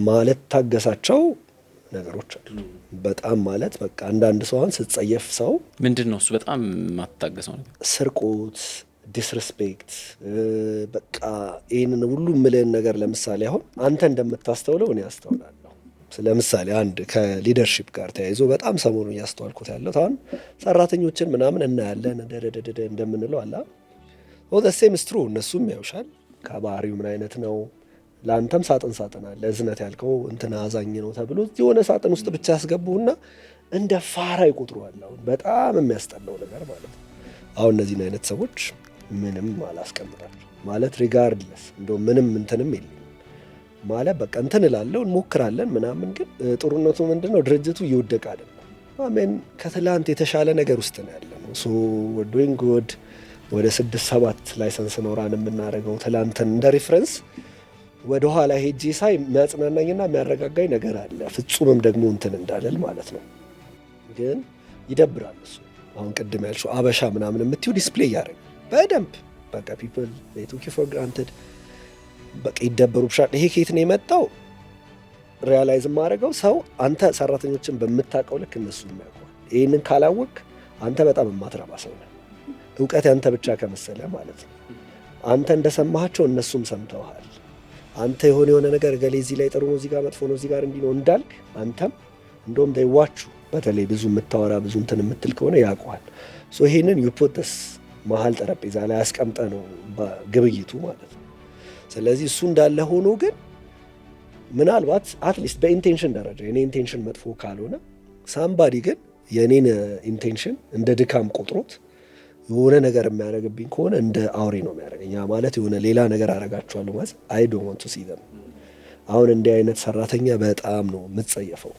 ማለት ታገሳቸው ነገሮች አሉ በጣም ማለት በቃ አንዳንድ ሰው አሁን ስትጸየፍ ሰው ምንድነው እሱ በጣም ማታገሰው ነገር ስርቆት ዲስሪስፔክት በቃ ይሄንን ሁሉ ምልን ነገር ለምሳሌ አሁን አንተ እንደምታስተውለው እኔ አስተውላለሁ ስለምሳሌ አንድ ከሊደርሺፕ ጋር ተያይዞ በጣም ሰሞኑን ያስተዋልኩት ያለው አሁን ሰራተኞችን ምናምን እናያለን እንደምንለው አላ ወደ ሴም ስትሩ እነሱም ያውሻል ከባህሪው ምን አይነት ነው ላንተም ሳጥን አለ እዝነት ያልከው እንትና አዛኝ ነው ተብሎ የሆነ ሳጥን ውስጥ ብቻ ያስገቡና እንደ ፋራ ይቆጥሩዋል በጣም የሚያስጠላው ነገር ማለት ነው አሁን እነዚህ አይነት ሰዎች ምንም አላስቀምጣቸው ማለት ሪጋርድለስ እንደው ምንም እንትንም የለም ማለት በቃ እንትን እላለሁ እንሞክራለን ምናምን ግን ጥሩነቱ ምንድነው ድርጅቱ እየወደቀ አይደለም አሜን ከትላንት የተሻለ ነገር ውስጥ ነው ያለነው ሶ we're doing good ወደ 6-7 ላይሰንስ ኖራን የምናደርገው ትላንትን እንደ ሪፈረንስ ወደ ኋላ ሄጄ ሳይ የሚያጽናናኝና የሚያረጋጋኝ ነገር አለ ፍጹምም ደግሞ እንትን እንዳለል ማለት ነው ግን ይደብራል እሱ አሁን ቅድም ያልሽው አበሻ ምናምን የምትዩ ዲስፕሌይ ያደርግ በደንብ በቃ people they took you for granted በቃ ይደበሩብሻል ይሄ ከየት ነው የመጣው ሪያላይዝ ማድረገው ሰው አንተ ሰራተኞችን በምታውቀው ልክ እነሱ የሚያውቁ ይሄንን ካላወቅ አንተ በጣም የማትረባ ሰው ነህ ዕውቀት ያንተ ብቻ ከመሰለ ማለት ነው አንተ እንደሰማሃቸው እነሱም ሰምተዋል አንተ የሆነ ነገር ገሌ እዚህ ላይ ጥሩ ነው እዚህ ጋር መጥፎ ነው እዚህ ጋር እንዲህ ነው እንዳልክ አንተም እንደውም they watch በተለይ ብዙ የምታወራ ብዙ እንትን የምትል ከሆነ ያውቀዋል ሶ ይሄንን you put this መሀል ጠረጴዛ ላይ አስቀምጠ ነው በግብይቱ ማለት ነው ስለዚህ እሱ እንዳለ ሆኖ ግን ምናልባት አትሊስት በኢንቴንሽን ደረጃ የኔ ኢንቴንሽን መጥፎ ካልሆነ ሳምባዲ ግን የኔን ኢንቴንሽን እንደ ድካም ቆጥሮት የሆነ ነገር የሚያደርግብኝ ከሆነ እንደ አውሬ ነው የሚያደርገኝ ያ ማለት የሆነ ሌላ ነገር አደርጋቸዋለሁ ማለት I don't want to see them አሁን እንዲህ አይነት ሰራተኛ በጣም ነው የምትጸየፈው